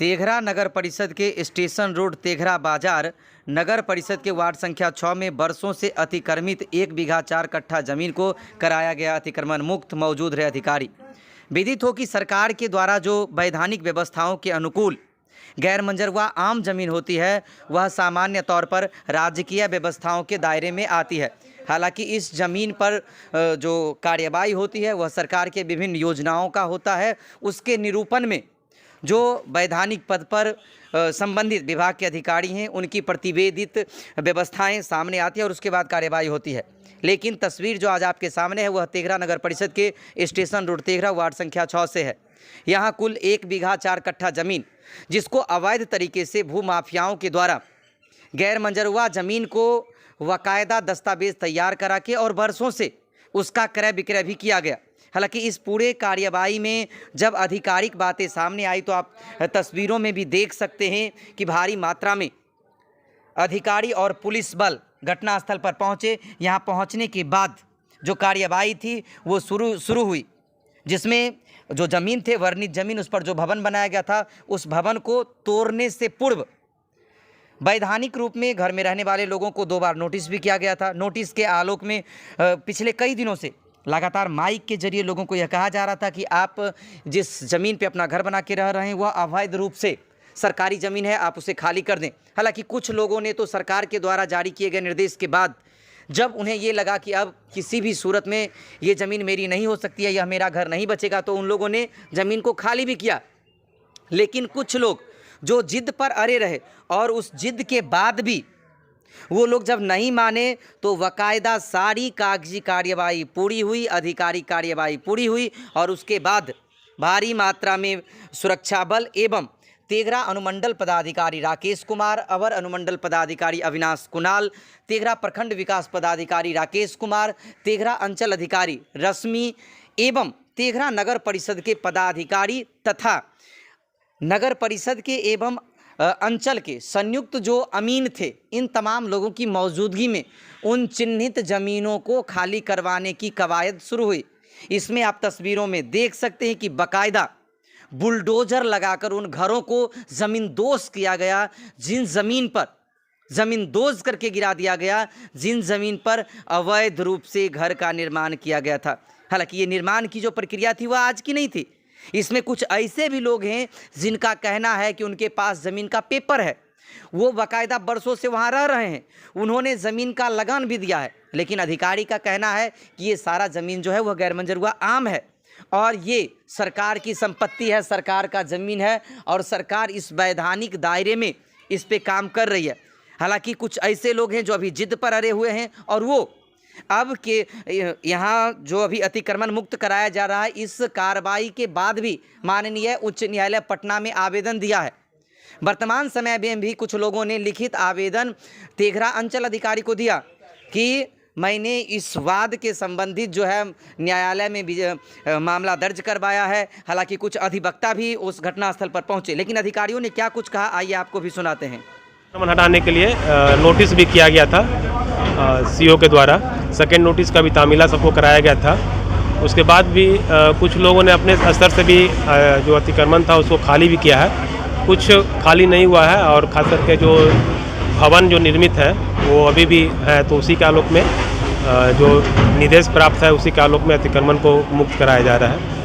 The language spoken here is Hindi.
तेघरा नगर परिषद के स्टेशन रोड तेघरा बाजार नगर परिषद के वार्ड संख्या 6 में बरसों से अतिक्रमित 1 बीघा 4 कट्ठा जमीन को कराया गया अतिक्रमण मुक्त मौजूद रहे अधिकारी। विदित हो कि सरकार के द्वारा जो वैधानिक व्यवस्थाओं के अनुकूल गैर मंजरवा आम जमीन होती है वह सामान्य तौर पर राजकीय व्यवस्थाओं के दायरे में आती है। हालांकि इस जमीन पर जो कार्यवाही होती है वह सरकार के विभिन्न योजनाओं का होता है। उसके निरूपण में जो वैधानिक पद पर संबंधित विभाग के अधिकारी हैं उनकी प्रतिवेदित व्यवस्थाएं सामने आती हैं और उसके बाद कार्यवाही होती है। लेकिन तस्वीर जो आज आपके सामने है वह तेघरा नगर परिषद के स्टेशन रोड तेघरा वार्ड संख्या 6 से है। यहाँ कुल 1 बीघा 4 कट्ठा जमीन जिसको अवैध तरीके से भूमाफियाओं के द्वारा गैर मंजरवा जमीन को बाकायदा दस्तावेज तैयार करा के और बरसों से उसका क्रय विक्रय भी किया गया। हालांकि इस पूरे कार्यवाही में जब आधिकारिक बातें सामने आई तो आप तस्वीरों में भी देख सकते हैं कि भारी मात्रा में अधिकारी और पुलिस बल घटनास्थल पर पहुंचे। यहां पहुंचने के बाद जो कार्यवाही थी वो शुरू हुई, जिसमें जो ज़मीन थे वर्णित ज़मीन उस पर जो भवन बनाया गया था उस भवन को तोड़ने से पूर्व वैधानिक रूप में घर में रहने वाले लोगों को 2 बार नोटिस भी किया गया था। नोटिस के आलोक में पिछले कई दिनों से लगातार माइक के जरिए लोगों को यह कहा जा रहा था कि आप जिस ज़मीन पे अपना घर बना के रह रहे हैं वह अवैध रूप से सरकारी ज़मीन है, आप उसे खाली कर दें। हालांकि कुछ लोगों ने तो सरकार के द्वारा जारी किए गए निर्देश के बाद जब उन्हें ये लगा कि अब किसी भी सूरत में ये ज़मीन मेरी नहीं हो सकती है, यह मेरा घर नहीं बचेगा, तो उन लोगों ने ज़मीन को खाली भी किया। लेकिन कुछ लोग जो जिद पर अड़े रहे और उस जिद के बाद भी वो लोग जब नहीं माने तो बाकायदा सारी कागजी कार्यवाही पूरी हुई, आधिकारिक कार्यवाही पूरी हुई और उसके बाद भारी मात्रा में सुरक्षा बल एवं तेघरा अनुमंडल पदाधिकारी राकेश कुमार, अवर अनुमंडल पदाधिकारी अविनाश कुणाल, तेघरा प्रखंड विकास पदाधिकारी राकेश कुमार, तेघरा अंचल अधिकारी रश्मि एवं तेघरा नगर परिषद के पदाधिकारी तथा नगर परिषद के एवं अंचल के संयुक्त जो अमीन थे, इन तमाम लोगों की मौजूदगी में उन चिन्हित ज़मीनों को खाली करवाने की कवायद शुरू हुई। इसमें आप तस्वीरों में देख सकते हैं कि बाकायदा बुलडोजर लगाकर उन घरों को ज़मींदोज़ किया गया, जिन ज़मीन पर ज़मींदोज़ करके गिरा दिया गया, जिन ज़मीन पर अवैध रूप से घर का निर्माण किया गया था। हालांकि ये निर्माण की जो प्रक्रिया थी वह आज की नहीं थी। इसमें कुछ ऐसे भी लोग हैं जिनका कहना है कि उनके पास ज़मीन का पेपर है, वो बाकायदा बरसों से वहाँ रह रहे हैं, उन्होंने ज़मीन का लगान भी दिया है, लेकिन अधिकारी का कहना है कि ये सारा ज़मीन जो है वह गैर मंजूर आम है और ये सरकार की संपत्ति है, सरकार का ज़मीन है और सरकार इस वैधानिक दायरे में इस पे काम कर रही है। हालांकि कुछ ऐसे लोग हैं जो अभी जिद पर अड़े हुए हैं और वो अब के यहाँ जो अभी अतिक्रमण मुक्त कराया जा रहा है, इस कार्रवाई के बाद भी माननीय उच्च न्यायालय पटना में आवेदन दिया है। वर्तमान समय में भी कुछ लोगों ने लिखित आवेदन तेघरा अंचल अधिकारी को दिया कि मैंने इस वाद के संबंधित जो है न्यायालय में भी मामला दर्ज करवाया है। हालांकि कुछ अधिवक्ता भी उस घटनास्थल पर पहुंचे, लेकिन अधिकारियों ने क्या कुछ कहा आइए आपको भी सुनाते हैं। हटाने के लिए नोटिस भी किया गया था सीओ के द्वारा, सेकेंड नोटिस का भी तामीला सबको कराया गया था। उसके बाद भी कुछ लोगों ने अपने स्तर से भी जो अतिक्रमण था उसको खाली भी किया है, कुछ खाली नहीं हुआ है और खास करके जो भवन जो निर्मित है वो अभी भी है, तो उसी के आलोक में जो निर्देश प्राप्त है उसी के आलोक में अतिक्रमण को मुक्त कराया जा रहा है।